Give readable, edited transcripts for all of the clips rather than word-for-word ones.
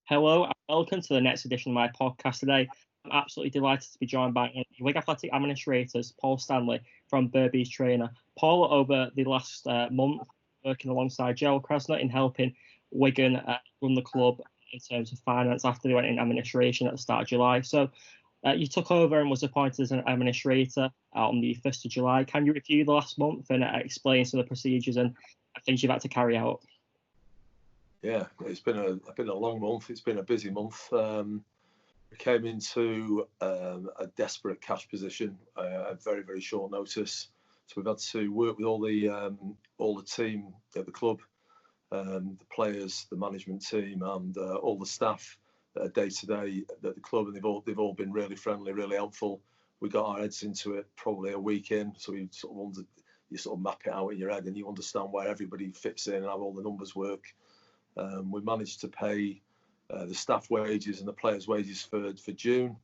Hello and welcome to the next edition of my podcast today. I'm absolutely delighted to be joined by one of the Wigan Athletic administrators, Paul Stanley, from Burbee's Trainer. Paul, over the last month, working alongside Gerald Krasner in helping Wigan run the club in terms of finance after they went in administration at the start of July. So you took over and was appointed as an administrator on the 1st of July. Can you review the last month and explain some of the procedures and things you've had to carry out? Yeah, it's been a long month. It's been a busy month. We came into a desperate cash position at very, very short notice. So we've had to work with all the team at the club, the players, the management team, and all the staff that are day to day at the club, and they've all been really friendly, really helpful. We got our heads into it probably a week in, so we sort of wanted, you sort of map it out in your head and you understand where everybody fits in and how all the numbers work. We managed to pay the staff wages and the players' wages for June.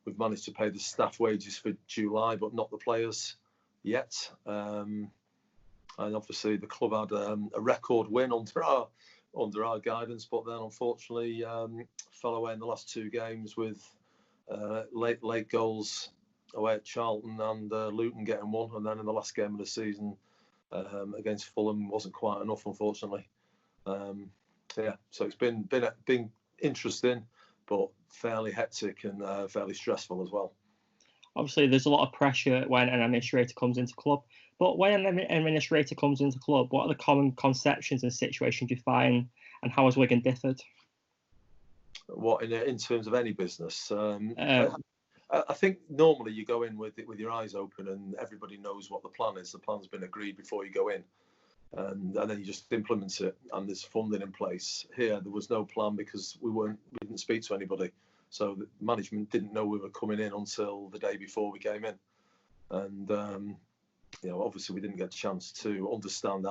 We've managed to pay the staff wages for July, but not the players yet. And obviously, the club had a record win under our guidance, but then unfortunately fell away in the last two games with late goals away at Charlton and Luton getting one, and then in the last game of the season against Fulham wasn't quite enough, unfortunately. Yeah, so it's been interesting, but fairly hectic and fairly stressful as well. Obviously, there's a lot of pressure when an administrator comes into club. But when an administrator comes into club, what are the common conceptions and situations you find, and how has Wigan differed? What in terms of any business? I think normally you go in with your eyes open and everybody knows what the plan is. The plan's been agreed before you go in. And then you just implement it, and there's funding in place. Here there was no plan because we didn't speak to anybody, so the management didn't know we were coming in until the day before we came in, and obviously we didn't get a chance to understand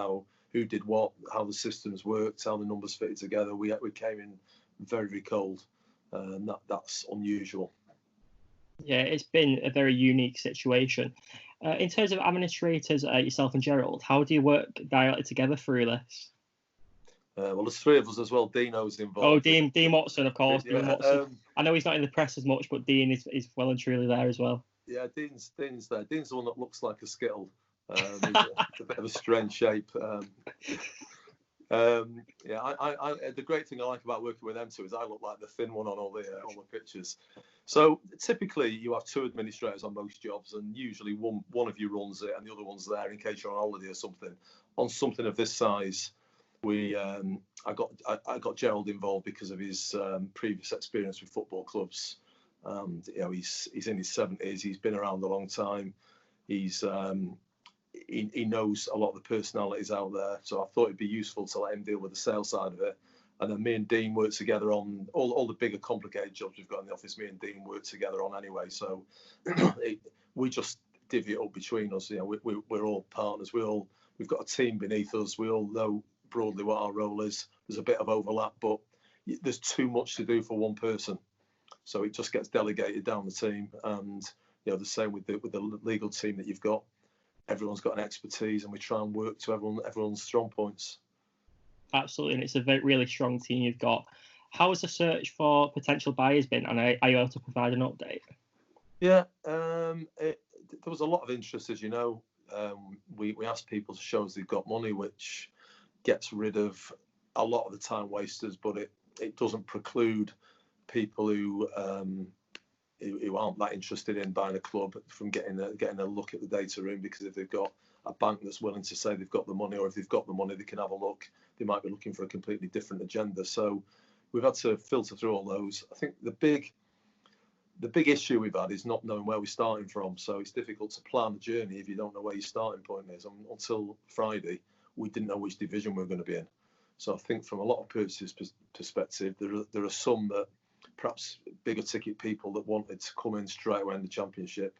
who did what, how the systems worked, how the numbers fitted together. We came in very, very cold, and that's unusual. Yeah, it's been a very unique situation. In terms of administrators, yourself and Gerald, how do you work directly together through this? Well, there's three of us as well. Dino's involved. Oh, Dean Watson, of course. Yeah, Dean Watson. I know he's not in the press as much, but Dean is well and truly there as well. Yeah, Dean's there. Dean's the one that looks like a skittle. He's a bit of a strange shape. The great thing I like about working with them two is I look like the thin one on all the pictures. So typically you have two administrators on most jobs, and usually one of you runs it and the other one's there in case you're on holiday or something. On something of this size, I got Gerald involved because of his previous experience with football clubs. He's in his 70s. He's been around a long time. He knows a lot of the personalities out there, so I thought it'd be useful to let him deal with the sales side of it. And then me and Dean work together on all the bigger, complicated jobs we've got in the office. Me and Dean work together on anyway, so we just divvy it up between us. We're all partners. We've got a team beneath us. We all know broadly what our role is. There's a bit of overlap, but there's too much to do for one person, so it just gets delegated down the team. And the same with the legal team that you've got. Everyone's got an expertise, and we try and work to everyone's strong points. Absolutely, and it's a really strong team you've got. How has the search for potential buyers been, and are you able to provide an update? Yeah, there was a lot of interest, as you know. We asked people to show us they've got money, which gets rid of a lot of the time wasters, but it doesn't preclude people who aren't that interested in buying a club from getting a look at the data room, because if they've got a bank that's willing to say they've got the money, or if they've got the money they can have a look, they might be looking for a completely different agenda. So we've had to filter through all those. I think the big issue we've had is not knowing where we're starting from. So it's difficult to plan a journey if you don't know where your starting point is. Until Friday, we didn't know which division we were going to be in. So I think from a lot of purchases perspective, there are some that perhaps bigger ticket people that wanted to come in straight away in the Championship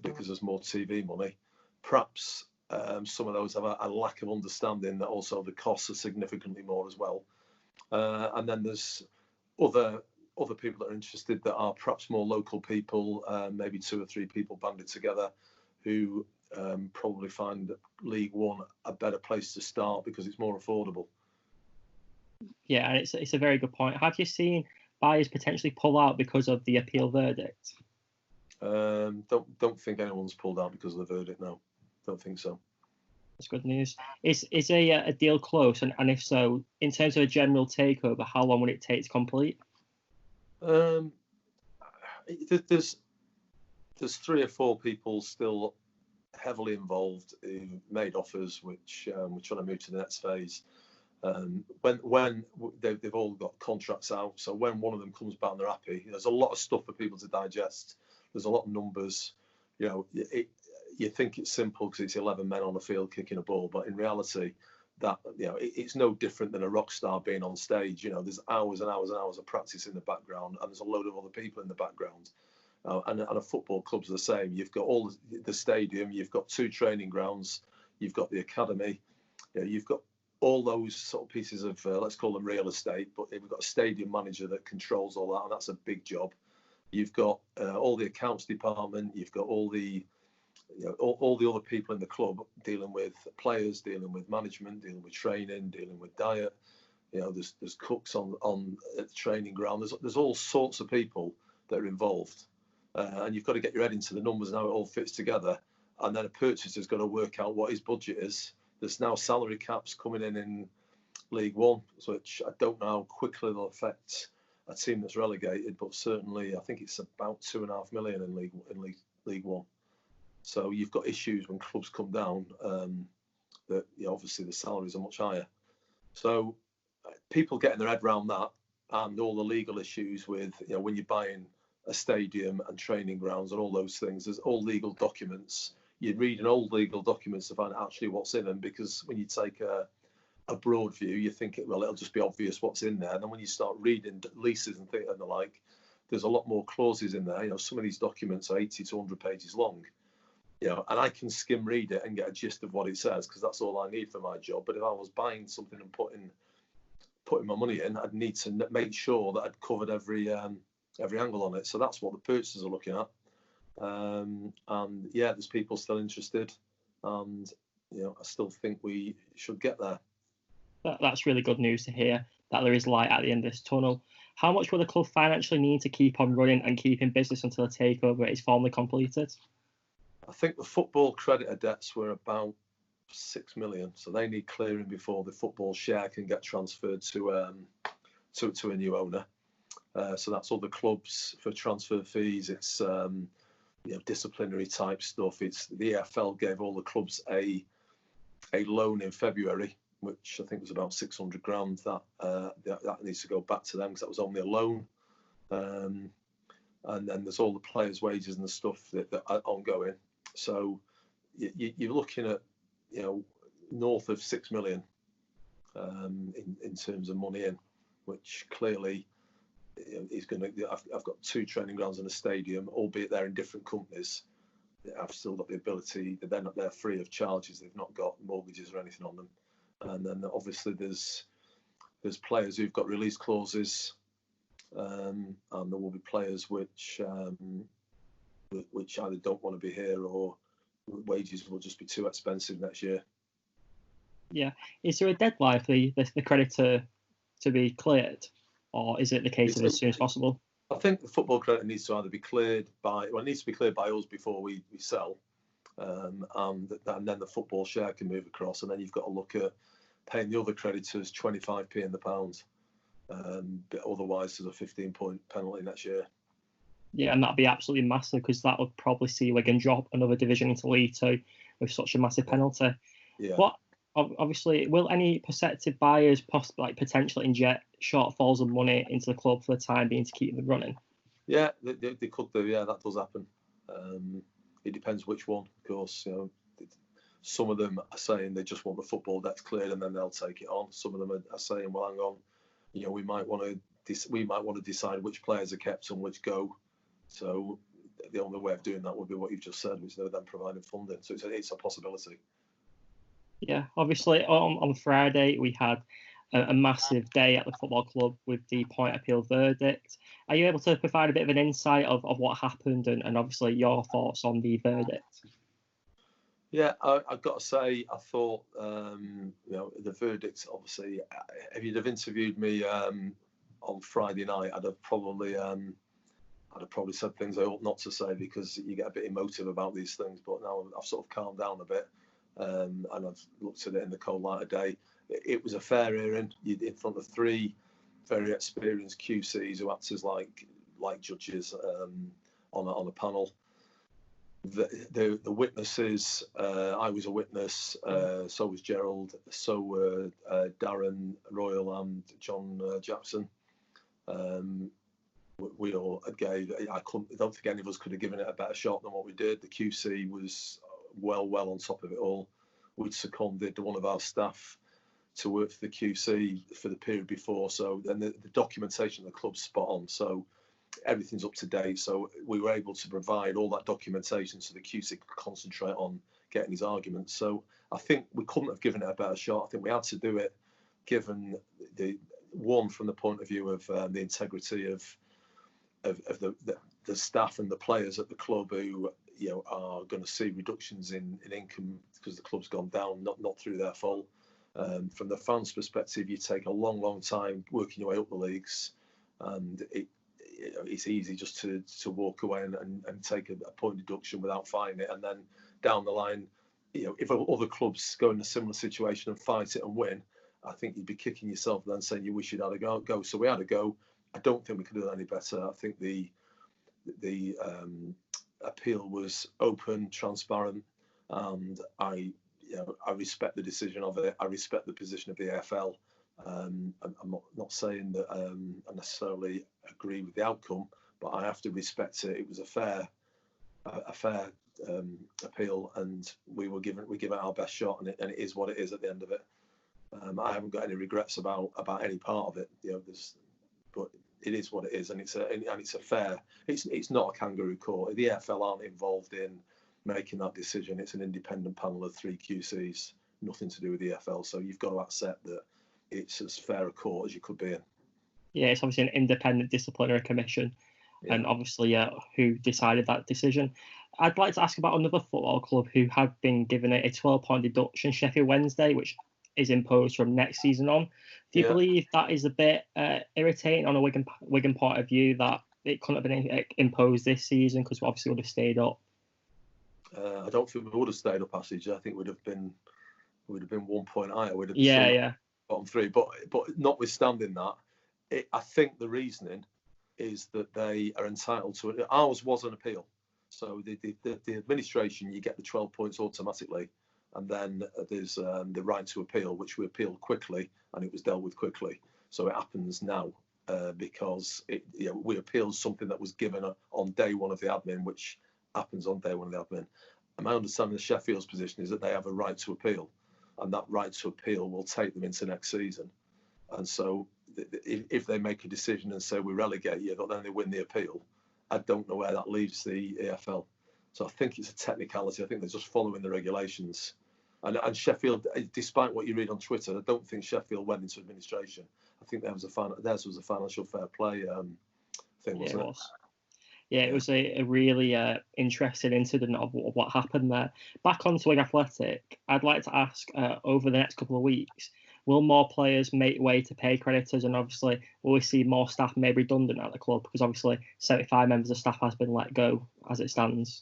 because there's more TV money. Perhaps some of those have a lack of understanding that also the costs are significantly more as well. And then there's other people that are interested that are perhaps more local people, maybe two or three people banded together, who probably find League One a better place to start because it's more affordable. Yeah, and it's a very good point. Have you seen buyers potentially pull out because of the appeal verdict? Don't think anyone's pulled out because of the verdict. No, don't think so. That's good news. Is a deal close? And if so, in terms of a general takeover, how long would it take to complete? There's 3 or 4 people still heavily involved who made offers, which we're trying to move to the next phase. When they've all got contracts out, so when one of them comes back and they're happy, there's a lot of stuff for people to digest. There's a lot of numbers. You know, you think it's simple because it's 11 men on the field kicking a ball, but in reality, that it's no different than a rock star being on stage. You know, there's hours and hours and hours of practice in the background, and there's a load of other people in the background. And a football club's the same. You've got all the stadium, you've got 2 training grounds, you've got the academy, you've got all those sort of pieces of let's call them real estate, but we've got a stadium manager that controls all that, and that's a big job. You've got all the accounts department, you've got all the all the other people in the club dealing with players, dealing with management, dealing with training, dealing with diet. There's cooks on at the training ground. There's all sorts of people that are involved, and you've got to get your head into the numbers and how it all fits together. And then a purchaser's got to work out what his budget is. There's now salary caps coming in League One, which I don't know how quickly they'll affect a team that's relegated, but certainly I think it's about 2.5 million in League One. So you've got issues when clubs come down that obviously the salaries are much higher. So people getting their head around that and all the legal issues with when you're buying a stadium and training grounds and all those things, there's all legal documents. You'd read an old legal documents to find out actually what's in them, because when you take a broad view, you think it'll just be obvious what's in there. And then when you start reading leases and the like, there's a lot more clauses in there. Some of these documents are 80 to 100 pages long. And I can skim read it and get a gist of what it says, because that's all I need for my job. But if I was buying something and putting my money in, I'd need to make sure that I'd covered every angle on it. So that's what the purchasers are looking at. And yeah, there's people still interested, and I still think we should get there. That's really good news to hear, that there is light at the end of this tunnel. How much will the club financially need to keep on running and keep in business until the takeover is formally completed? I think the football creditor debts were about 6 million, so they need clearing before the football share can get transferred to a new owner. So that's all the clubs for transfer fees. It's disciplinary type stuff. It's the EFL gave all the clubs a loan in February, which I think was about 600 grand. That needs to go back to them because that was only a loan. And then there's all the players' wages and the stuff that are ongoing. So you're looking at north of 6 million in terms of money in, which clearly is going to. I've got 2 training grounds and a stadium, albeit they're in different companies. I've still got the ability. They're free of charges. They've not got mortgages or anything on them. And then obviously there's players who've got release clauses, and there will be players which either don't want to be here or wages will just be too expensive next year. Yeah. Is there a deadline for the creditor to be cleared, or is it the case of as soon as possible? I think the football creditor needs to either be cleared by, it needs to be cleared by us before we sell, and then the football share can move across, and then you've got to look at paying the other creditors 25p in the pound. But otherwise, there's a 15-point penalty next year. Yeah, and that'd be absolutely massive, because that would probably see Wigan drop another division into League Two with such a massive penalty. Yeah. Obviously, will any prospective buyers potentially inject shortfalls of money into the club for the time being to keep them running? Yeah, they could do. Yeah, that does happen. It depends which one, of course. Some of them are saying they just want the football debts cleared and then they'll take it on. Some of them are saying, well, hang on, we might want to decide which players are kept and which go. So the only way of doing that would be what you've just said, which they're then providing funding. So it's a possibility. Yeah, obviously on Friday we had a massive day at the football club with the point appeal verdict. Are you able to provide a bit of an insight of what happened and obviously your thoughts on the verdict? Yeah, I've got to say, I thought, the verdict, obviously, if you'd have interviewed me on Friday night, I'd have probably said things I ought not to say, because you get a bit emotive about these things. But now I've sort of calmed down a bit, and I've looked at it in the cold light of day. It was a fair hearing. You're in front of three very experienced QCs who act as like judges on a panel. The witnesses, I was a witness, so was Gerald, so were Darren Royal and John Jackson. We all gave, I don't think any of us could have given it a better shot than what we did. The QC was well on top of it all. We'd seconded one of our staff to work for the QC for the period before, so then the documentation of the club's spot on, so everything's up to date. So we were able to provide all that documentation so the QC could concentrate on getting his arguments. So I think we couldn't have given it a better shot. I think we had to do it, given the one, from the point of view of the integrity of the staff and the players at the club, who are going to see reductions in income because the club's gone down, not through their fault. From the fans' perspective, you take a long time working your way up the leagues, and it's easy just to walk away and take a point deduction without fighting it, and then down the line, if other clubs go in a similar situation and fight it and win, I think you'd be kicking yourself then, saying you wish you'd had a go. So we had a go. I don't think we could have done any better. I think the appeal was open, transparent, and I respect the decision of it. I respect the position of the AFL. I'm not saying that I necessarily agree with the outcome, but I have to respect it. It was a fair appeal, and we give it our best shot, and it is what it is at the end of it. I haven't got any regrets about any part of it. But it is what it is, and it's a fair. It's not a kangaroo court. The AFL aren't involved in making that decision. It's an independent panel of 3 QCs, nothing to do with the AFL. So you've got to accept that it's as fair a court as you could be in. Yeah, it's obviously an independent disciplinary commission, and obviously who decided that decision. I'd like to ask about another football club who had been given a 12-point deduction, Sheffield Wednesday, which is imposed from next season on. Do you believe that is a bit irritating on a Wigan point of view, that it couldn't have been imposed this season, because we obviously would have stayed up? I don't think we would have stayed up, Passage. I think we'd have been 1 point higher. We'd have bottom 3. But notwithstanding that, I think the reasoning is that they are entitled to it. Ours was an appeal, so the administration, you get the 12 points automatically, and then there's the right to appeal, which we appealed quickly, and it was dealt with quickly. So it happens now because we appealed something that was given on day one of the admin, which happens on day one of the admin. And my understanding of Sheffield's position is that they have a right to appeal, and that right to appeal will take them into next season. And so if they make a decision and say we relegate you, but then they win the appeal, I don't know where that leaves the AFL. So I think it's a technicality. I think they're just following the regulations. And Sheffield, despite what you read on Twitter, I don't think Sheffield went into administration. I think theirs was a financial fair play thing, wasn't it? Yeah, it was a really interesting incident of what happened there. Back onto Wigan Athletic, I'd like to ask, over the next couple of weeks, will more players make way to pay creditors, and obviously will we see more staff made redundant at the club, because obviously 75 members of staff has been let go as it stands?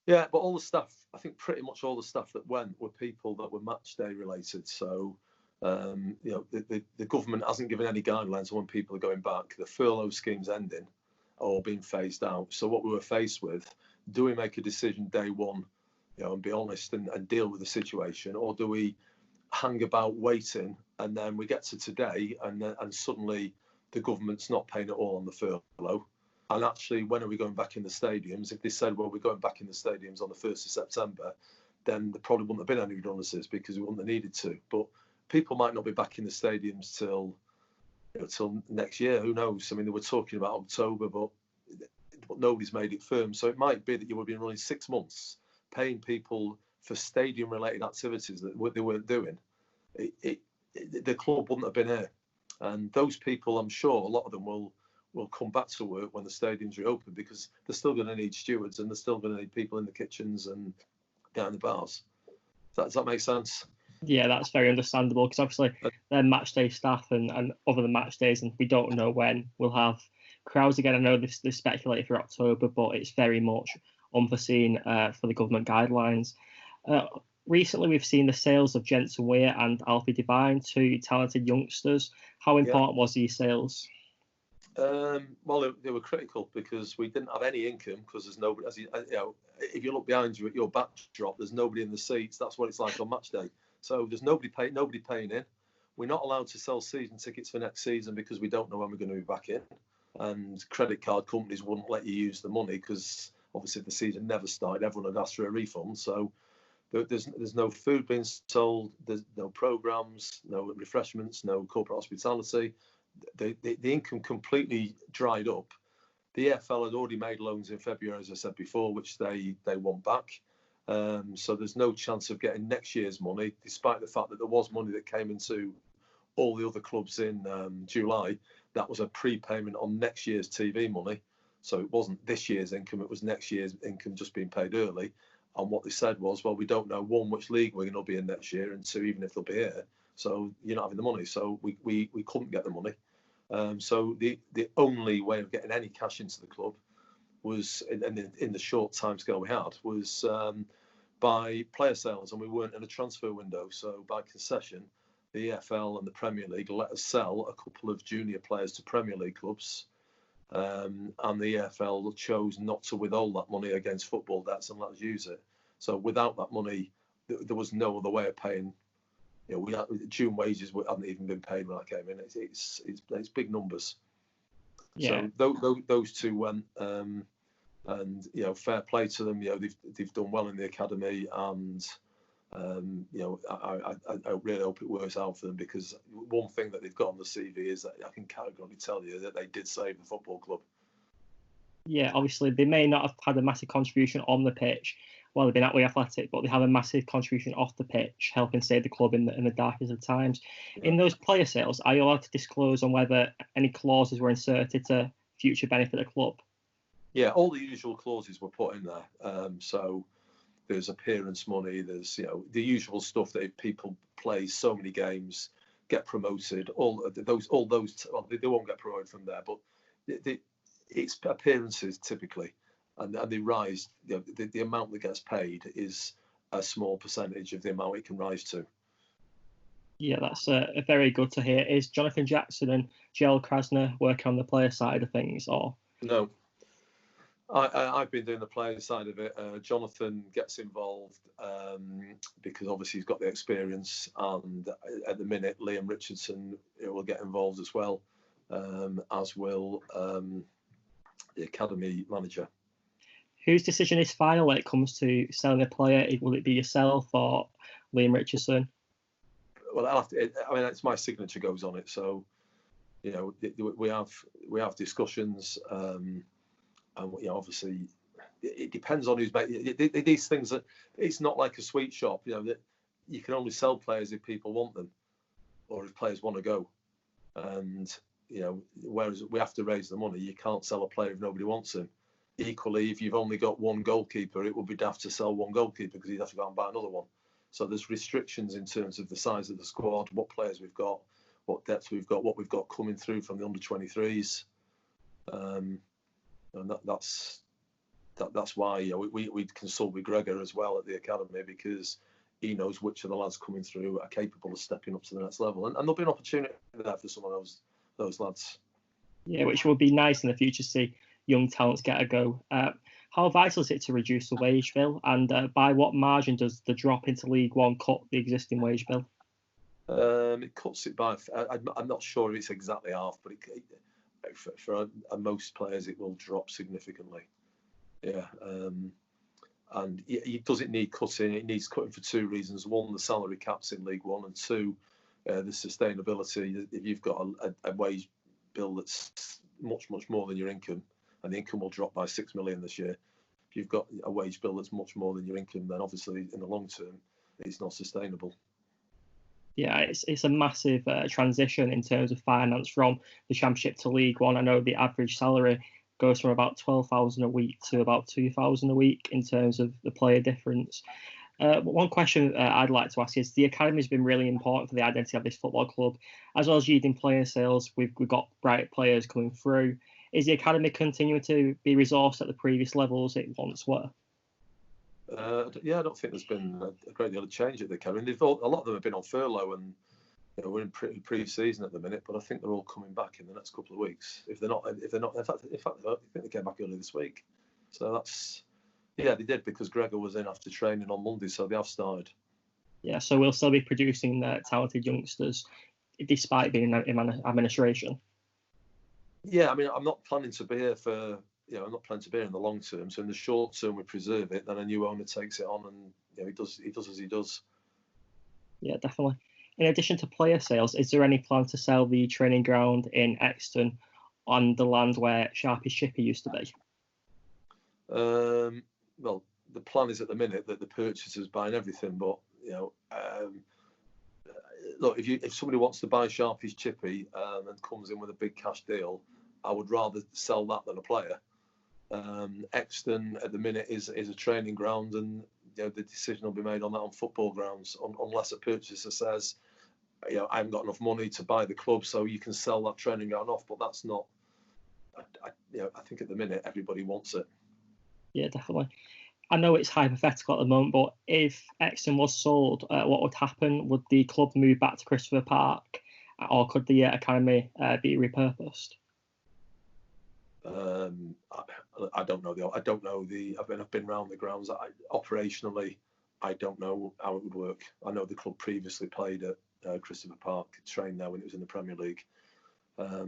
Yeah, but all the staff, I think pretty much all the staff that went were people that were match day related. So, the government hasn't given any guidelines on when people are going back. The furlough scheme's ending or being phased out. So what we were faced with, do we make a decision day one, and be honest and deal with the situation, or do we hang about waiting, and then we get to today and suddenly the government's not paying it all on the furlough? And actually, when are we going back in the stadiums? If they said, well, we're going back in the stadiums on the 1st of September, then there probably wouldn't have been any redundancies, because we wouldn't have needed to. But people might not be back in the stadiums till next year. Who knows? I mean, they were talking about October, but nobody's made it firm. So it might be that you would have been running 6 months paying people for stadium-related activities that they weren't doing. The club wouldn't have been here. And those people, I'm sure, a lot of them will come back to work when the stadiums reopen, because they're still going to need stewards, and they're still going to need people in the kitchens and down the bars. Does that make sense? Yeah, that's very understandable, because obviously they're match day staff and other than match days, and we don't know when we'll have crowds again. I know this speculated for October, but it's very much unforeseen for the government guidelines. Recently, we've seen the sales of Jensen Weir and Alfie Devine, two talented youngsters. How important was these sales? Well, they were critical because we didn't have any income, because there's nobody. If you look behind you at your backdrop, there's nobody in the seats. That's what it's like on match day. So there's nobody paying in. We're not allowed to sell season tickets for next season because we don't know when we're going to be back in. And credit card companies wouldn't let you use the money because obviously the season never started. Everyone had asked for a refund. So there's no food being sold. There's no programs, no refreshments, no corporate hospitality. The income completely dried up. The EFL had already made loans in February, as I said before, which they want back. So there's no chance of getting next year's money, despite the fact that there was money that came into all the other clubs in July. That was a prepayment on next year's TV money. So it wasn't this year's income, it was next year's income just being paid early. And what they said was, well, we don't know, one, which league we're going to be in next year, and two, even if they'll be here. So you're not having the money. So we couldn't get the money. So the only way of getting any cash into the club was, in the short time scale we had, was by player sales, and we weren't in a transfer window. So by concession, the EFL and the Premier League let us sell a couple of junior players to Premier League clubs, and the EFL chose not to withhold that money against football debts and let us use it. So without that money, there was no other way of paying. We had, June wages hadn't even been paid when I came in. It's big numbers. Yeah. So those two went, and fair play to them. They've done well in the academy, and I really hope it works out for them, because one thing that they've got on the CV is that I can categorically tell you that they did save the football club. Yeah, obviously they may not have had a massive contribution on the pitch while they've been at Wigan Athletic, but they have a massive contribution off the pitch, helping save the club in the darkest of times. Yeah. In those player sales, are you allowed to disclose on whether any clauses were inserted to future benefit the club? Yeah, all the usual clauses were put in there. So there's appearance money, there's the usual stuff that if people play so many games, get promoted, all those well, they won't get promoted from there, but it's appearances typically, and they rise. The amount that gets paid is a small percentage of the amount it can rise to. Yeah, that's a very good to hear. Is Jonathan Jackson and Joel Krasner working on the player side of things, or no? I've been doing the player side of it. Jonathan gets involved because obviously he's got the experience, and at the minute Liam Richardson will get involved as well, as will the academy manager. Whose decision is final when it comes to selling a player? Will it be yourself or Liam Richardson? Well, it's my signature goes on it, so we have discussions. And obviously, it depends on who's making these things. That it's not like a sweet shop. That you can only sell players if people want them, or if players want to go. And whereas we have to raise the money, you can't sell a player if nobody wants him. Equally, if you've only got one goalkeeper, it would be daft to sell one goalkeeper because you'd have to go and buy another one. So there's restrictions in terms of the size of the squad, what players we've got, what depth we've got, what we've got coming through from the under-23s. And that's why we consult with Gregor as well at the academy, because he knows which of the lads coming through are capable of stepping up to the next level, and there'll be an opportunity there for some of those lads. Yeah, which would be nice in the future to see young talents get a go. How vital is it to reduce the wage bill, and by what margin does the drop into League One cut the existing wage bill? It cuts it by. I'm not sure if it's exactly half, but for most players it will drop significantly. Yeah, and it doesn't need cutting. It needs cutting for two reasons: one, the salary caps in League One, and two, the sustainability. If you've got a wage bill that's much more than your income, and the income will drop by 6 million this year. If you've got a wage bill that's much more than your income, then obviously in the long term, it's not sustainable. Yeah, it's a massive transition in terms of finance from the Championship to League One. I know the average salary goes from about 12,000 a week to about 2,000 a week in terms of the player difference. One question I'd like to ask is, the academy has been really important for the identity of this football club, as well as using player sales. We've got bright players coming through. Is the academy continuing to be resourced at the previous levels it once were? Yeah, I don't think there's been a great deal of change at the academy. A lot of them have been on furlough, and we're in pre-season at the minute. But I think they're all coming back in the next couple of weeks. If they're not, in fact, I think they came back early this week. So that's. Yeah, they did, because Gregor was in after training on Monday, so they have started. Yeah, so we'll still be producing talented youngsters despite being in administration. Yeah, I mean, I'm not planning to be here for, I'm not planning to be here in the long term. So in the short term, we preserve it. Then a new owner takes it on, and he does as he does. Yeah, definitely. In addition to player sales, is there any plan to sell the training ground in Exton on the land where Sharpie's Chippy used to be? Well, the plan is at the minute that the purchaser's buying everything, but look, if somebody wants to buy Sharpie's Chippy and comes in with a big cash deal, I would rather sell that than a player. Exton at the minute is a training ground, and the decision will be made on that on football grounds, unless a purchaser says, I haven't got enough money to buy the club, so you can sell that training ground off. But that's not. I think at the minute everybody wants it. Yeah, definitely. I know it's hypothetical at the moment, but if Exton was sold, what would happen? Would the club move back to Christopher Park, or could the academy be repurposed? I don't know. I've been around the grounds. Operationally, I don't know how it would work. I know the club previously played at Christopher Park, trained there when it was in the Premier League. I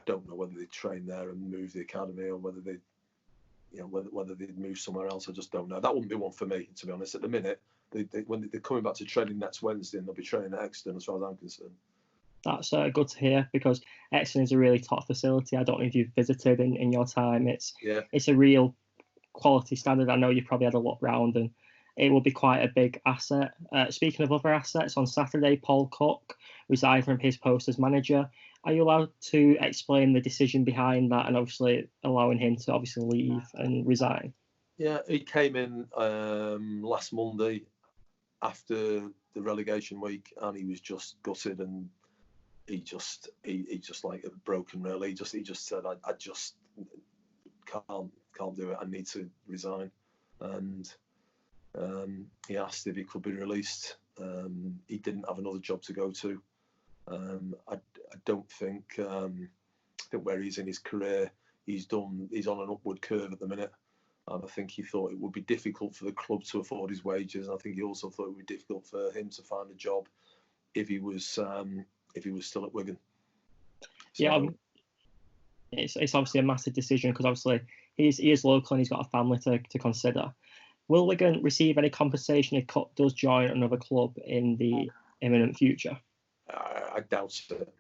don't know whether they trained there and moved the academy, or whether they. Whether they'd move somewhere else, I just don't know. That wouldn't be one for me, to be honest. At the minute, when they're coming back to training next Wednesday, and they'll be training at Exton, as far as I'm concerned. That's good to hear, because Exton is a really top facility. I don't know if you've visited in your time. It's a real quality standard. I know you've probably had a look round, and it will be quite a big asset. Speaking of other assets, on Saturday, Paul Cook resigned from his post as manager. Are you allowed to explain the decision behind that, and obviously allowing him to leave and resign? Yeah, he came in last Monday after the relegation week, and he was just gutted, and he just like broken, really. He just said, I just can't do it. I need to resign. And he asked if he could be released. He didn't have another job to go to. I don't think where he's in his career, he's on an upward curve at the minute, and I think he thought it would be difficult for the club to afford his wages, and I think he also thought it would be difficult for him to find a job if he was still at Wigan. So, yeah, it's obviously a massive decision, because obviously he is local and he's got a family to consider. Will Wigan receive any compensation if Cook does join another club in the imminent future? I doubt it.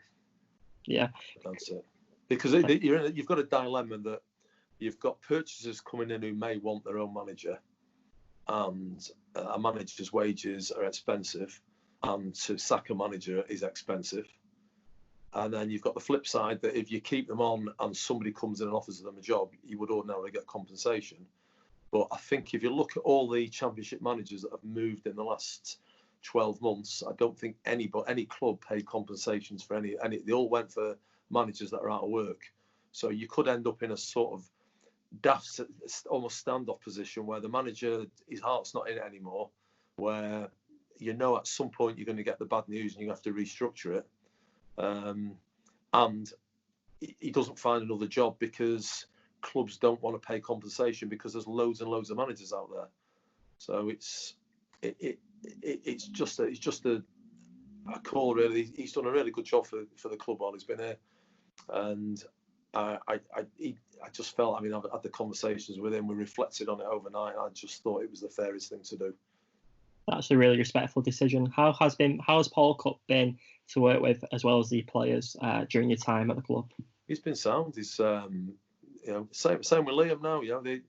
Yeah, I doubt it, because you've got a dilemma that you've got purchasers coming in who may want their own manager, and a manager's wages are expensive, and to sack a manager is expensive. And then you've got the flip side, that if you keep them on and somebody comes in and offers them a job, you would ordinarily get compensation. But I think if you look at all the Championship managers that have moved in the last 12 months, I don't think any club paid compensations for any. They all went for managers that are out of work. So you could end up in a sort of daft, almost standoff position where the manager, his heart's not in it anymore, where at some point you're going to get the bad news and you have to restructure it. And he doesn't find another job because clubs don't want to pay compensation, because there's loads and loads of managers out there. So it's just a call, really. He's done a really good job for the club while he's been here, and I just felt, I've had the conversations with him, we reflected on it overnight, and I just thought it was the fairest thing to do. That's a really respectful decision. How has Paul Cook been to work with, as well as the players, during your time at the club? He's been sound. He's same with Liam now. They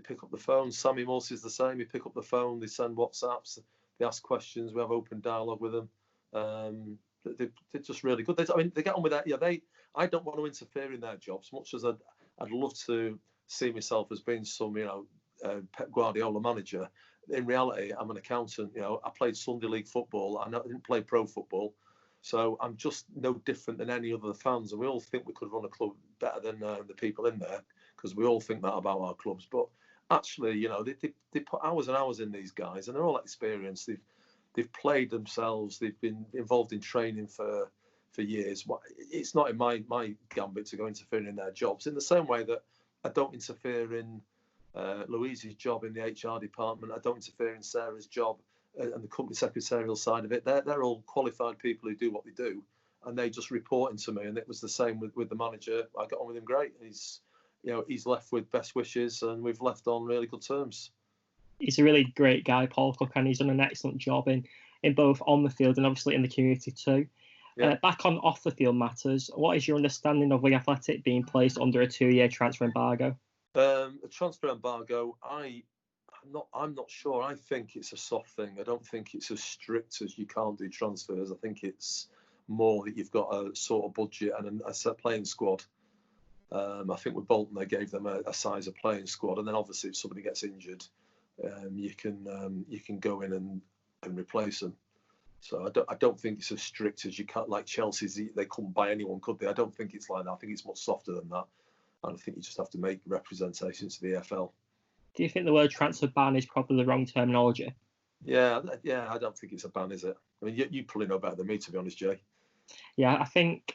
pick up the phone. Sammy Morse is the same. They pick up the phone. They send WhatsApps. They ask questions. We have open dialogue with them. They're just really good. They get on with that. I don't want to interfere in their jobs, much as I'd love to see myself as being some Pep Guardiola manager. in reality, I'm an accountant. I played Sunday League football. I didn't play pro football. So I'm just no different than any other fans. And we all think we could run a club better than the people in there, because we all think that about our clubs. But actually, they put hours and hours in, these guys, and they're all experienced. They've played themselves. They've been involved in training for years. It's not in my gambit to go interfering in their jobs, in the same way that I don't interfere in Louise's job in the HR department. I don't interfere in Sarah's job and the company secretarial side of it. They're all qualified people who do what they do, and they just reporting to me. And it was the same with the manager. I got on with him great. He's left with best wishes, and we've left on really good terms. He's a really great guy, Paul Cook, and he's done an excellent job in both on the field and obviously in the community too. Yeah. Back on off the field matters, what is your understanding of Wigan Athletic being placed under a 2-year transfer embargo? A transfer embargo, I'm not sure. I think it's a soft thing. I don't think it's as strict as you can't do transfers. I think it's more that you've got a sort of budget and a set playing squad. I think with Bolton they gave them a size of playing squad, and then obviously if somebody gets injured, you can go in and replace them. So I don't think it's as strict as you can't, like Chelsea's. They couldn't buy anyone, could they? I don't think it's like that. I think it's much softer than that. And I think you just have to make representations to the EFL. Do you think the word transfer ban is probably the wrong terminology? Yeah. I don't think it's a ban, is it? I mean, you probably know better than me, to be honest, Jay. Yeah,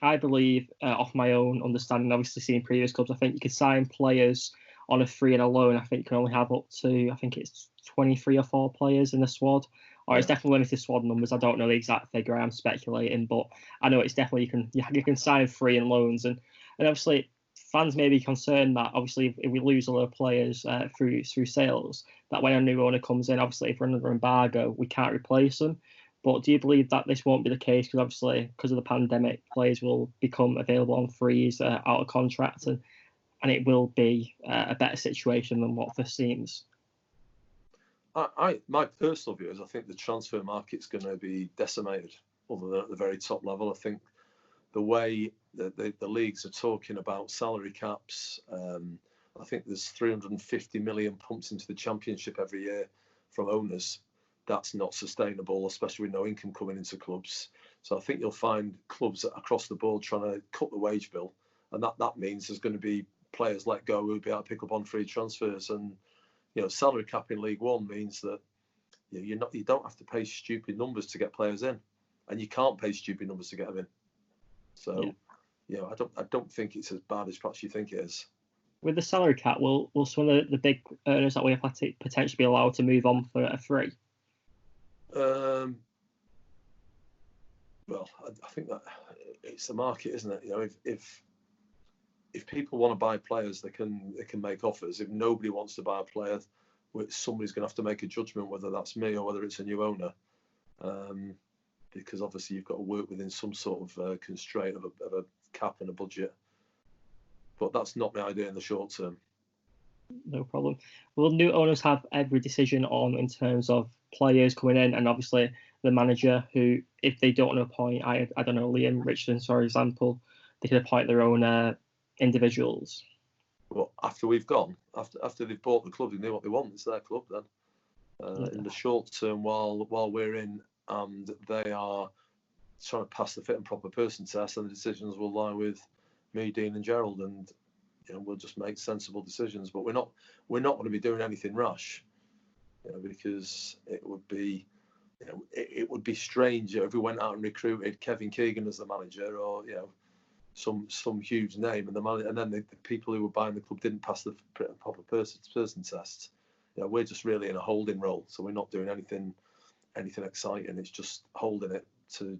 I believe, off my own understanding, obviously seeing previous clubs, I think you could sign players on a free and a loan. I think you can only have up to, I think it's 23 or 4 players in the squad. Or it's definitely limited squad numbers. I don't know the exact figure. I'm speculating, but I know it's definitely you can sign free and loans, and obviously fans may be concerned that obviously if we lose a lot of players through sales, that when a new owner comes in, obviously if we're under embargo, we can't replace them. But do you believe that this won't be the case, because obviously because of the pandemic, players will become available on frees out of contract, and it will be a better situation than what this seems? My personal view is I think the transfer market's going to be decimated, other than at the very top level. I think the way the leagues are talking about salary caps, I think there's 350 million pumped into the Championship every year from owners. That's not sustainable, especially with no income coming into clubs. So I think you'll find clubs across the board trying to cut the wage bill, and that means there's going to be players let go who'll be able to pick up on free transfers. And salary cap in League One means that you don't have to pay stupid numbers to get players in, and you can't pay stupid numbers to get them in. So, I don't think it's as bad as perhaps you think it is. With the salary cap, will some of the big earners at Wigan Athletic potentially be allowed to move on for a free? Well, I think that it's the market, isn't it? If people want to buy players, they can make offers. If nobody wants to buy a player, somebody's going to have to make a judgment, whether that's me or whether it's a new owner, because obviously you've got to work within some sort of constraint of a cap and a budget. But that's not my idea in the short term. No problem. Will new owners have every decision on in terms of players coming in, and obviously the manager, who, if they don't want to appoint, I don't know, Liam Richardson, for example, they can appoint their own individuals? Well, after we've gone, after they've bought the club, they know what they want. It's their club then. In the short term, while we're in, and they are trying to pass the fit and proper person test, and the decisions will lie with me, Dean, and Gerald, and we'll just make sensible decisions. But we're not going to be doing anything rash, because it would be strange if we went out and recruited Kevin Keegan as the manager, or some huge name, and then the people who were buying the club didn't pass the proper person test. We're just really in a holding role, so we're not doing anything exciting. It's just holding it to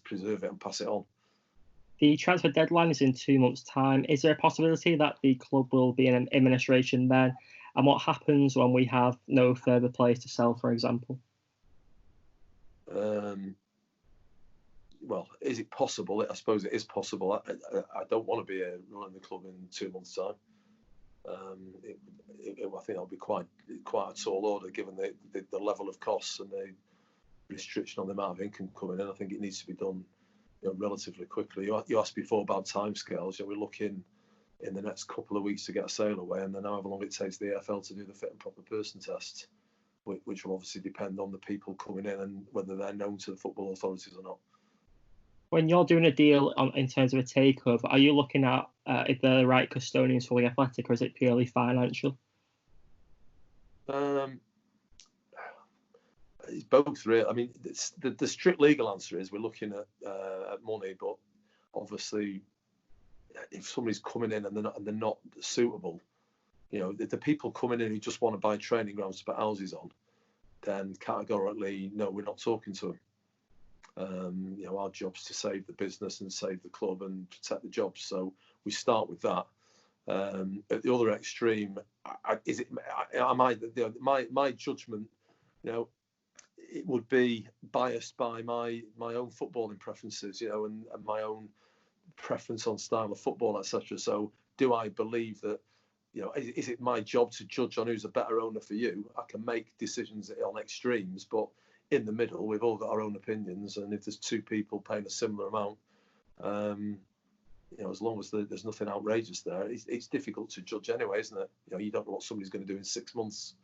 preserve it and pass it on. The transfer deadline is in 2 months' time. Is there a possibility that the club will be in an administration then? And what happens when we have no further players to sell, for example? Well, is it possible? I suppose it is possible. I don't want to be running the club in 2 months' time. I think that'll be quite a tall order, given the level of costs and the restriction on the amount of income coming in. I think it needs to be done relatively quickly. You asked before about timescales. We're looking in the next couple of weeks to get a sale away, and then however long it takes the EFL to do the fit and proper person test. which will obviously depend on the people coming in and whether they're known to the football authorities or not. When you're doing a deal in terms of a takeover, are you looking at if they're the right custodians for Wigan Athletic, or is it purely financial? It's both, really. I mean, the strict legal answer is we're looking at money, but obviously, if somebody's coming in and they're not suitable, the people coming in who just want to buy training grounds to put houses on, then categorically, no, we're not talking to them. Our job's to save the business and save the club and protect the jobs. So we start with that. At the other extreme, my judgment, it would be biased by my own footballing preferences, and my own preference on style of football, etc. So do I believe that, is it my job to judge on who's a better owner for you? I can make decisions on extremes, but in the middle, we've all got our own opinions. And if there's two people paying a similar amount, as long as there's nothing outrageous there, it's difficult to judge anyway, isn't it? You don't know what somebody's going to do in 6 months.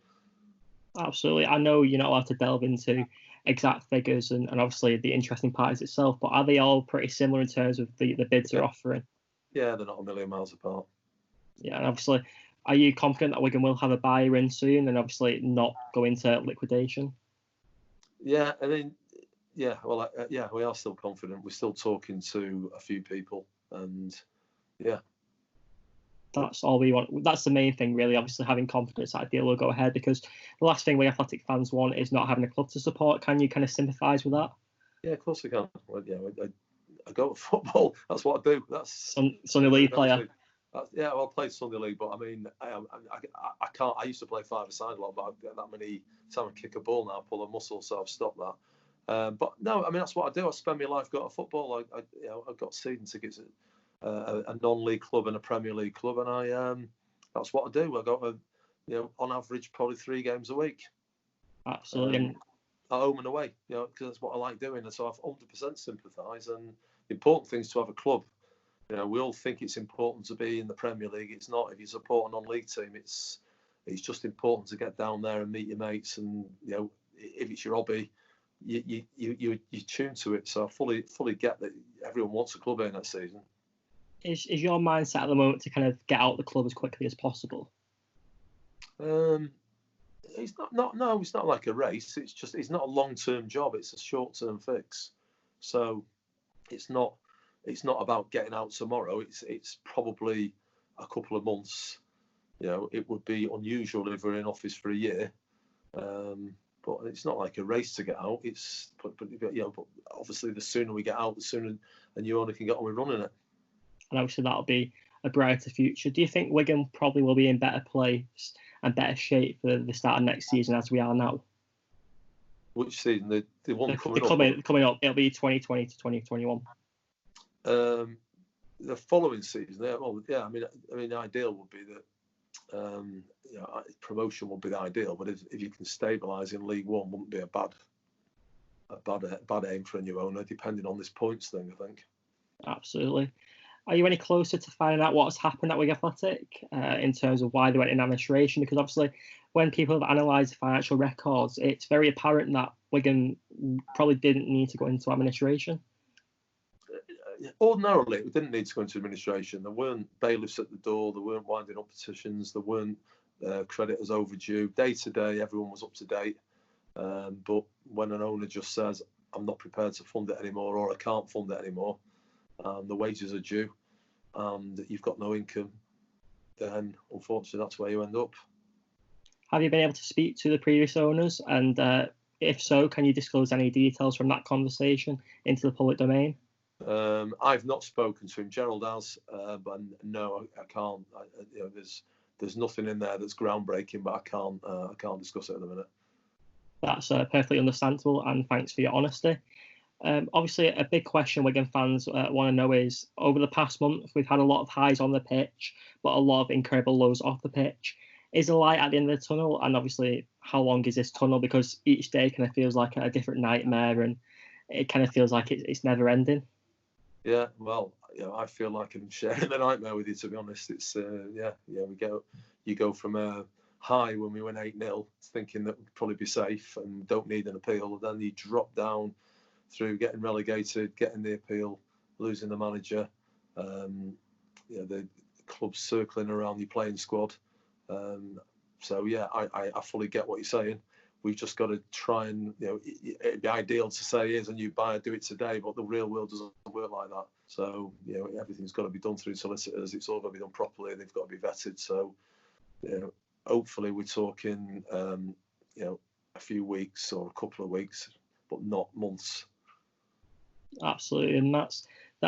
Absolutely. I know you're not allowed to delve into exact figures and obviously the interesting parties itself, but are they all pretty similar in terms of the bids they're offering? Yeah, they're not a million miles apart. Yeah, and obviously, are you confident that Wigan will have a buyer in soon and obviously not go into liquidation? Yeah, I mean, we are still confident. We're still talking to a few people, and yeah. That's all we want. That's the main thing, really. Obviously, having confidence that a deal will go ahead, because the last thing we Athletic fans want is not having a club to support. Can you kind of sympathise with that? Yeah, of course I can. Well, I go to football. That's what I do. That's Sunday League player. I played Sunday League, but I mean, I can't. I used to play five-a-side a lot, but I get that many times I kick a ball now, I pull a muscle, so I've stopped that. But no, I mean, that's what I do. I spend my life going to football. I've got season tickets at a non-league club and a Premier League club, and that's what I do. I go to, on average, probably 3 games a week. Absolutely. At home and away, because that's what I like doing, and so I 100% sympathise. And the important thing is to have a club. We all think it's important to be in the Premier League. It's not. If you support a non-league team, it's just important to get down there and meet your mates. And if it's your hobby, you tune to it. So I fully get that everyone wants a club in that season. Is your mindset at the moment to kind of get out the club as quickly as possible? It's not. It's not like a race. It's not a long-term job. It's a short-term fix. So it's not about getting out tomorrow. It's probably a couple of months. It would be unusual if we're in office for a year, but it's not like a race to get out. But obviously the sooner we get out, the sooner a new owner can get on with running it. And obviously that'll be a brighter future. Do you think Wigan probably will be in better place and better shape for the start of next season as we are now? Which season? The one coming up. It'll be 2020 to 2021. The following season, I mean, the ideal would be that promotion would be the ideal. But if you can stabilise in League One, wouldn't be a bad aim for a new owner, depending on this points thing, I think. Absolutely. Are you any closer to finding out what's happened at Wigan Athletic in terms of why they went in administration? Because obviously, when people have analysed the financial records, it's very apparent that Wigan probably didn't need to go into administration. Ordinarily, we didn't need to go into administration. There weren't bailiffs at the door. There weren't winding up petitions. There weren't creditors overdue. Day to day, everyone was up to date. But when an owner just says, I'm not prepared to fund it anymore, or I can't fund it anymore, the wages are due, and you've got no income, then unfortunately that's where you end up. Have you been able to speak to the previous owners? And if so, can you disclose any details from that conversation into the public domain? I've not spoken to him. Gerald has, but no, I can't. There's nothing in there that's groundbreaking, but I can't discuss it at the minute. That's perfectly understandable, and thanks for your honesty. Obviously, a big question Wigan fans want to know is, over the past month, we've had a lot of highs on the pitch, but a lot of incredible lows off the pitch. Is there light at the end of the tunnel? And obviously, how long is this tunnel? Because each day kind of feels like a different nightmare, and it kind of feels like it's never ending. Yeah, well, I feel like I'm sharing the nightmare with you, to be honest. It's you go from a high when we went 8-0, thinking that we'd probably be safe and don't need an appeal. And then you drop down through getting relegated, getting the appeal, losing the manager, the club circling around your playing squad. So yeah, I fully get what you're saying. We've just got to try and, it'd be ideal to say, here's a new buyer, do it today, but the real world doesn't work like that. So, everything's got to be done through solicitors. It's all got to be done properly. They've got to be vetted. So, hopefully we're talking, a few weeks or a couple of weeks, but not months. Absolutely, and that's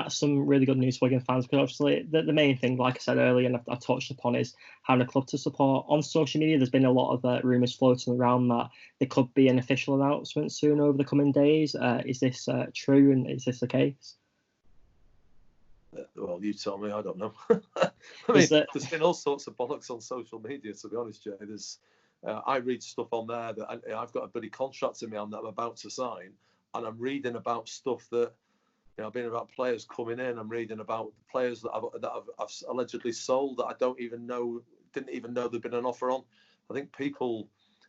some really good news for Wigan fans, because obviously the main thing, like I said earlier, and I've touched upon, is having a club to support. On social media, there's been a lot of rumours floating around that there could be an official announcement soon over the coming days. Is this true, and is this the case? Well, you tell me. I don't know. There's been all sorts of bollocks on social media, to be honest, Jay. I read stuff on there that I've got a bloody contract in my hand that I'm about to sign, and I'm reading about stuff that, I've been about players coming in. I'm reading about players that I've allegedly sold that I didn't even know there'd been an offer on. I think people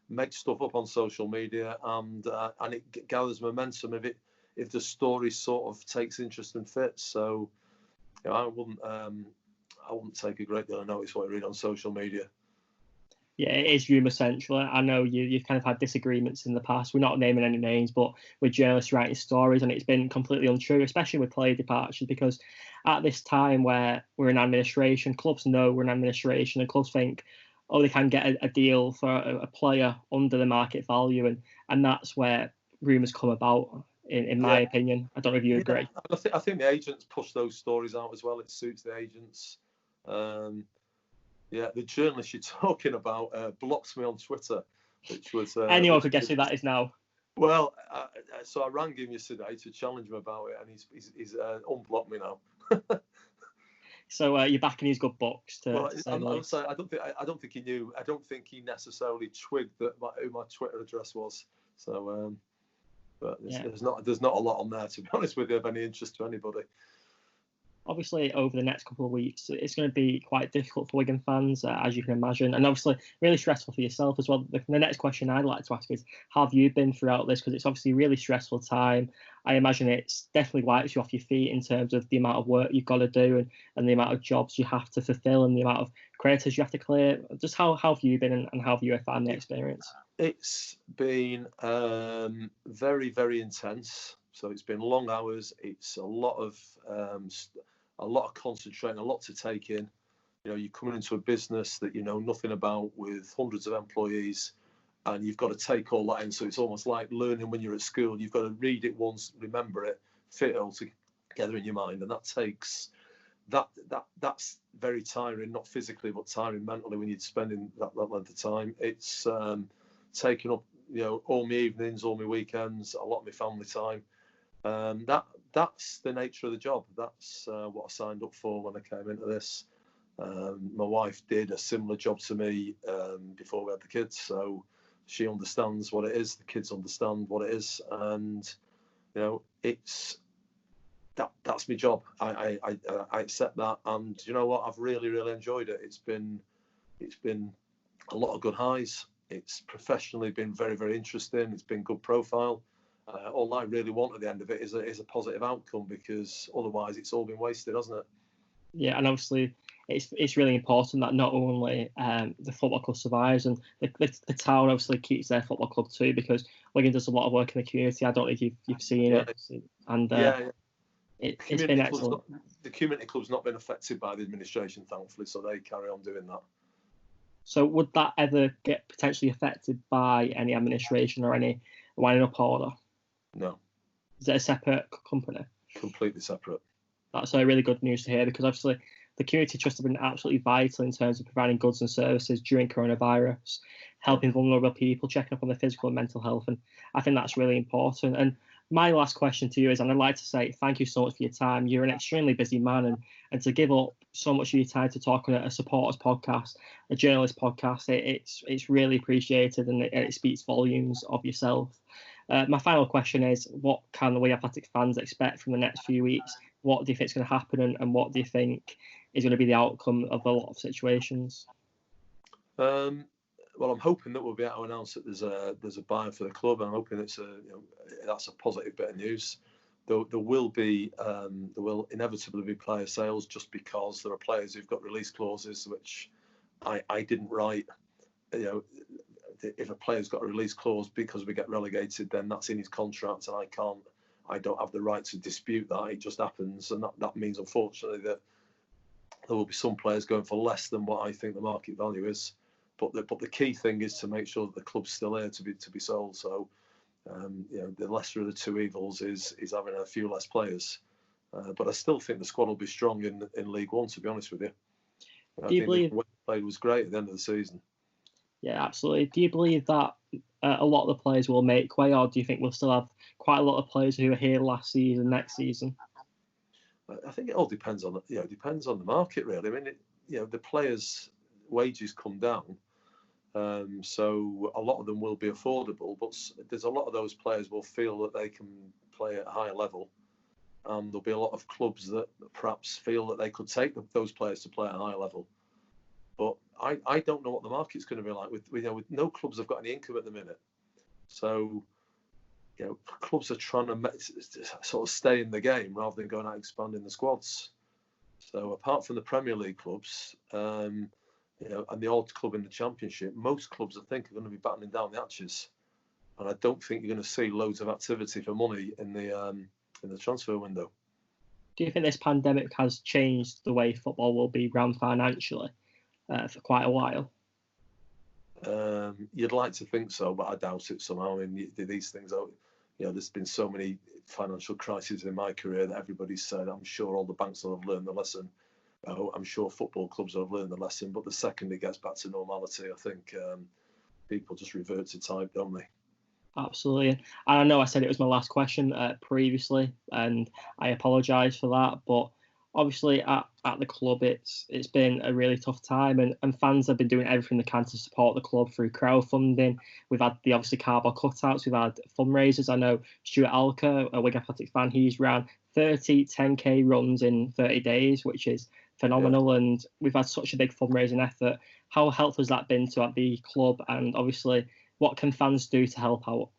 make stuff up on social media, and it gathers momentum if the story sort of takes interest and fits. So, I wouldn't take a great deal of notice what I read on social media. Yeah, it is rumour central. I know you've kind of had disagreements in the past. We're not naming any names, but with journalists writing stories, and it's been completely untrue, especially with player departures, because at this time where we're in administration, clubs know we're in administration, and clubs think, oh, they can get a deal for a player under the market value, and that's where rumours come about, in my opinion. I don't know if you agree. I think the agents push those stories out as well. It suits the agents. The journalist you're talking about blocks me on Twitter, which was... Anyone could guess who that is now. Well, so I rang him yesterday to challenge him about it, and he's unblocked me now. So you're back in his good books. I don't think he knew. I don't think he necessarily twigged who my Twitter address was. So, but there's not a lot on there, to be honest with you, of any interest to anybody. Obviously, over the next couple of weeks, it's going to be quite difficult for Wigan fans, as you can imagine, and obviously really stressful for yourself as well. The next question I'd like to ask is, how have you been throughout this? Because it's obviously a really stressful time. I imagine it's definitely wipes you off your feet in terms of the amount of work you've got to do, and the amount of jobs you have to fulfil, and the amount of creditors you have to clear. Just how have you been, and how have you found the experience? It's been very, very intense. So it's been long hours. It's a lot of concentrating, a lot to take in. You're coming into a business that you know nothing about, with hundreds of employees, and you've got to take all that in. So it's almost like learning when you're at school. You've got to read it once, remember it, fit it all together in your mind, and that takes that's very tiring, not physically but tiring mentally when you're spending that length of time. It's taking up all my evenings, all my weekends, a lot of my family time. That's the nature of the job. That's what I signed up for when I came into this. My wife did a similar job to me before we had the kids, so she understands what it is. The kids understand what it is, and it's that's my job. I accept that, and you know what? I've really, really enjoyed it. It's been a lot of good highs. It's professionally been very, very interesting. It's been good profile. All I really want at the end of it is a positive outcome, because otherwise it's all been wasted, hasn't it? Yeah, and obviously it's really important that not only the football club survives, and the town obviously keeps their football club too, because Wigan does a lot of work in the community. I don't know if you've seen it, and it's been excellent. The community club's not been affected by the administration, thankfully, so they carry on doing that. So would that ever get potentially affected by any administration or any winding up order? No. Is it a separate company? Completely separate. That's really good news to hear, because obviously the community trust have been absolutely vital in terms of providing goods and services during coronavirus, helping vulnerable people, checking up on their physical and mental health, and I think that's really important. And my last question to you is, and I'd like to say thank you so much for your time. You're an extremely busy man, and to give up so much of your time to talk on a supporters podcast, a journalist podcast, it's really appreciated, and it speaks volumes of yourself. My final question is, what can the Wigan Athletic fans expect from the next few weeks? What do you think is going to happen, and what do you think is going to be the outcome of a lot of situations? Well, I'm hoping that we'll be able to announce that there's a buyer for the club, and I'm hoping that's a positive bit of news. There will inevitably be player sales, just because there are players who've got release clauses which I didn't write. If a player's got a release clause because we get relegated, then that's in his contract, and I don't have the right to dispute that. It just happens, and that means, unfortunately, that there will be some players going for less than what I think the market value is. But the key thing is to make sure that the club's still here to be sold. So, the lesser of the two evils is having a few less players. But I still think the squad will be strong in League One, to be honest with you. I think the way they played was great at the end of the season. Yeah, absolutely. Do you believe that a lot of the players will make way, or do you think we'll still have quite a lot of players who were here last season, next season? I think it all depends on the market, really. I mean, the players' wages come down, so a lot of them will be affordable. But there's a lot of those players will feel that they can play at a higher level, and there'll be a lot of clubs that perhaps feel that they could take those players to play at a higher level. But I don't know what the market's going to be like. With no clubs have got any income at the minute, so clubs are trying to sort of stay in the game rather than going out expanding the squads. So apart from the Premier League clubs, and the odd club in the Championship, most clubs I think are going to be battening down the hatches, and I don't think you're going to see loads of activity for money in the transfer window. Do you think this pandemic has changed the way football will be run financially for quite a while? You'd like to think so, but I doubt it somehow. I mean, these things are, there's been so many financial crises in my career that everybody's said, I'm sure all the banks will have learned the lesson. I'm sure football clubs will have learned the lesson. But the second it gets back to normality, I think people just revert to type, don't they? Absolutely. And I know I said it was my last question previously, and I apologise for that. But obviously at the club, it's been a really tough time, and fans have been doing everything they can to support the club through crowdfunding. We've had the obviously cardboard cutouts, we've had fundraisers. I know Stuart Alker, a Wigan Athletic fan, he's ran 30 10k runs in 30 days, which is phenomenal. Yeah. And we've had such a big fundraising effort. How helpful has that been to the club, and obviously what can fans do to help out?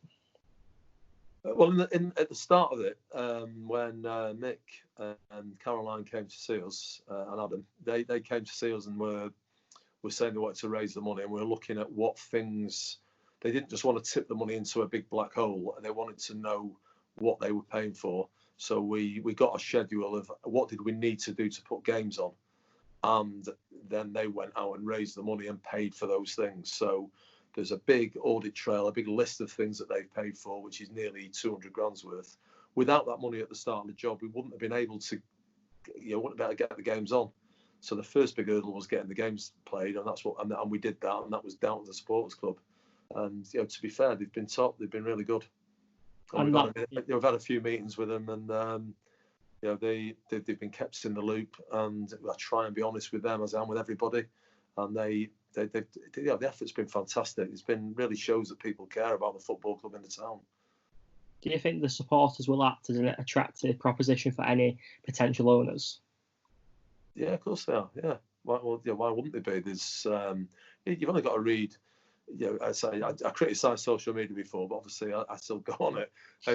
Well, at the start of it, when Mick and Caroline came to see us, and Adam, they came to see us and were saying they wanted to raise the money, and we were looking at what things. They didn't just want to tip the money into a big black hole, and they wanted to know what they were paying for. So we got a schedule of what did we need to do to put games on, and then they went out and raised the money and paid for those things. So there's a big audit trail, a big list of things that they've paid for, which is nearly 200 grand's worth. Without that money at the start of the job, we wouldn't have been able to, wouldn't be able to get the games on. So the first big hurdle was getting the games played, and and we did that, and that was down to the supporters club. And to be fair, they've been top. They've been really good. And we've had a few meetings with them, and they've been kept in the loop. And I try and be honest with them as I am with everybody. And the effort's been fantastic. It's been really shows that people care about the football club in the town. Do you think the supporters will act as an attractive proposition for any potential owners? Yeah, of course they are. Yeah. Why wouldn't they be? There's you've only got to read. I criticised social media before, but obviously I still go on it.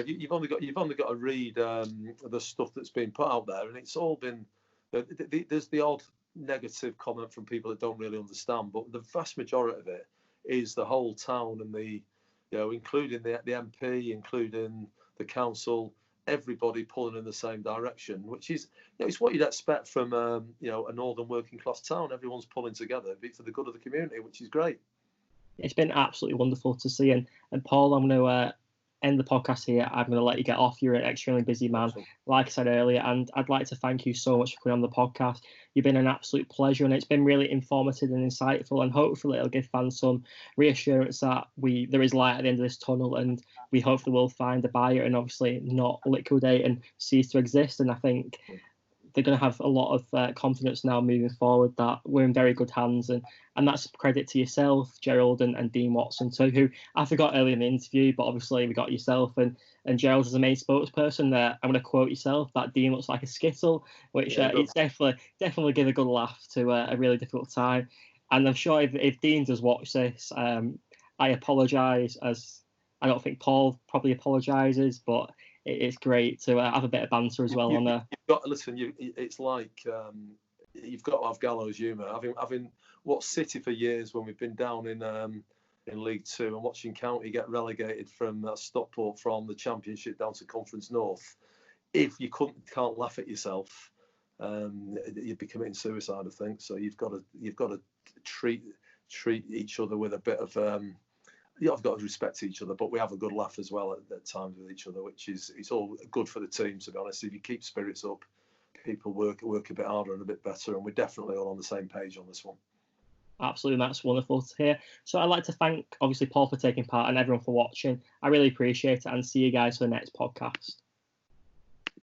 You've only got to read the stuff that's been put out there, and it's all been. There's the odd negative comment from people that don't really understand, but the vast majority of it is the whole town and including the MP, including the council, everybody pulling in the same direction, which is it's what you'd expect from a northern working class town. Everyone's pulling together for the good of the community, which is great. It's been absolutely wonderful to see. And Paul, I'm going to end the podcast here. I'm going to let you get off. You're an extremely busy man, awesome. Like I said earlier, and I'd like to thank you so much for coming on the podcast. You've been an absolute pleasure, and it's been really informative and insightful, and hopefully it'll give fans some reassurance that there is light at the end of this tunnel, and we hopefully will find a buyer and obviously not liquidate and cease to exist. And I think they're going to have a lot of confidence now moving forward that we're in very good hands, and that's credit to yourself, Gerald, and Dean Watson too, who I forgot earlier in the interview, but obviously we got yourself and Gerald as the main spokesperson there. I'm going to quote yourself that Dean looks like a skittle, which it's definitely give a good laugh to a really difficult time. And I'm sure if Dean does watch this, I apologise, as I don't think Paul probably apologises, but it's great to have a bit of banter as well. You've got to listen. It's like you've got to have gallows humour. Having watched City for years when we've been down in League Two and watching County get relegated from Stockport from the Championship down to Conference North. If you can't laugh at yourself, you'd be committing suicide, I think. So you've got to treat each other with a bit of you've got to respect each other, but we have a good laugh as well at times with each other, which is it's all good for the team, to be honest. If you keep spirits up, people work a bit harder and a bit better, and we're definitely all on the same page on this one. Absolutely, that's wonderful to hear. So I'd like to thank, obviously, Paul for taking part and everyone for watching. I really appreciate it, and see you guys for the next podcast.